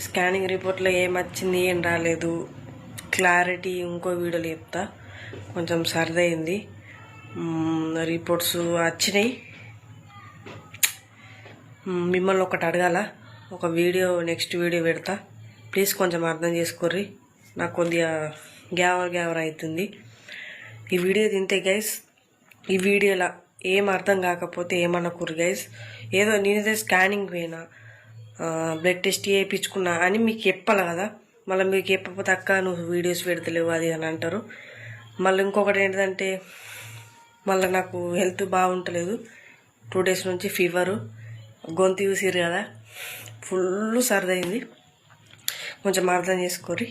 Scanning రిపోర్ట్లో ఏం వచ్చింది ఏం రాలేదు క్లారిటీ ఇంకో వీడియోలో చెప్తా. కొంచెం సరిదైంది, రిపోర్ట్స్ వచ్చినాయి. మిమ్మల్ని ఒకటి అడగాల, ఒక వీడియో నెక్స్ట్ వీడియో పెడతా, ప్లీజ్ కొంచెం అర్థం చేసుకోర్రి. నాకు కొద్దిగా గ్యావర్ అవుతుంది ఈ వీడియో తింటే గైస్. ఈ వీడియోలో ఏం అర్థం కాకపోతే ఏమనుకోరు గైస్. ఏదో నేనైతే స్కానింగ్ పోయినా, బ్లడ్ టెస్ట్ చేయించుకున్నా అని మీకు చెప్పాలి కదా. మళ్ళీ మీకు చెప్పకపోతే అక్క నువ్వు వీడియోస్ పెడతలేవు అది అని అంటారు. మళ్ళీ ఇంకొకటి ఏంటంటే, మళ్ళీ నాకు హెల్త్ బాగుంటలేదు. 2 days నుంచి ఫీవరు, గొంతు చూసిరు కదా, ఫుల్ సర్దయింది. కొంచెం అర్థం చేసుకోర్రి,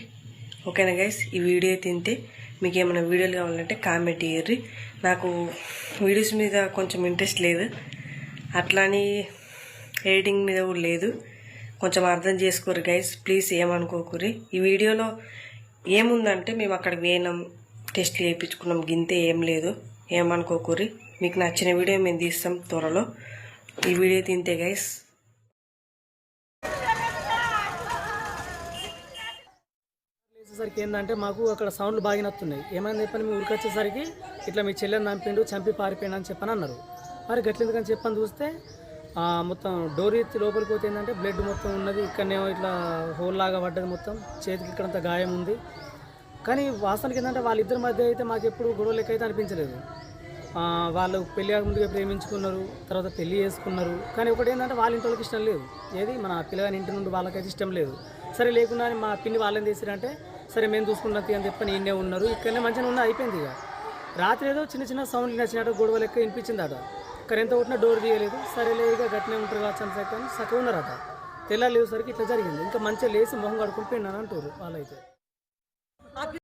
ఓకేనా గైస్. ఈ వీడియో తింటే మీకు ఏమైనా వీడియోలు కావాలంటే కామెంట్ చేయర్రి. నాకు వీడియోస్ మీద కొంచెం ఇంట్రెస్ట్ లేదు, అట్లాని ఎడిటింగ్ మీద కూడా లేదు. కొంచెం అర్థం చేసుకోరు గైస్, ప్లీజ్ ఏమనుకోకూరి. ఈ వీడియోలో ఏముందంటే మేము అక్కడికి పోయినాం, టెస్ట్లు చేయించుకున్నాం, గింతే, ఏం లేదు, ఏమనుకోకూరి. మీకు నచ్చిన వీడియో మేము తీస్తాం త్వరలో. ఈ వీడియో తింటే గైస్. వచ్చేసరికి ఏంటంటే మాకు అక్కడ సౌండ్లు బాగా నత్తున్నాయి. ఏమైనా చెప్పని మీ ఊరికి వచ్చేసరికి ఇట్లా మీ చెల్లెని చంపి పారిపోయినా అని చెప్పని అన్నారు. మరి గట్లెందుకని చెప్పని చూస్తే మొత్తం డోర్ ఎత్తి లోపలికి పోతే ఏంటంటే బ్లడ్ మొత్తం ఉన్నది. ఇక్కడనేమో ఇట్లా హోల్ లాగా పడ్డది, మొత్తం చేతికి ఇక్కడంత గాయం ఉంది. కానీ వాస్తవానికి ఏంటంటే వాళ్ళిద్దరి మధ్య అయితే మాకు ఎప్పుడు గొడవ లెక్క అయితే అనిపించలేదు. వాళ్ళు పెళ్లి ముందుగా ప్రేమించుకున్నారు, తర్వాత పెళ్లి చేసుకున్నారు. కానీ ఒకటి ఏంటంటే వాళ్ళ ఇంటి వాళ్ళకి ఇష్టం లేదు, ఏది మన పిల్లగాని ఇంటి నుండి వాళ్ళకైతే ఇష్టం లేదు. సరే లేకుండా మా పిన్ని వాళ్ళని తీసిరంటే సరే మేము చూసుకున్నాం అని చెప్పని ఈయనే ఉన్నారు. ఇక్కడనే మంచిగా ఉన్న అయిపోయింది. ఇక రాత్రి ఏదో చిన్న సౌండ్లు నచ్చినట్టు గొడవ లెక్క వినిపించింది అట. ఇక్కడ ఎంత కొట్టినా డోర్ తీయలేదు. సరేలే ఇక గట్టినే ఉంటారు కావచ్చు అని చెప్పని సక్క ఉన్నారట. తెల్లారు లేవుసరికి ఇట్లా జరిగింది. ఇంకా మంచిగా లేచి మొహం కడుకుని పోయినాను అంటారు వాళ్ళైతే.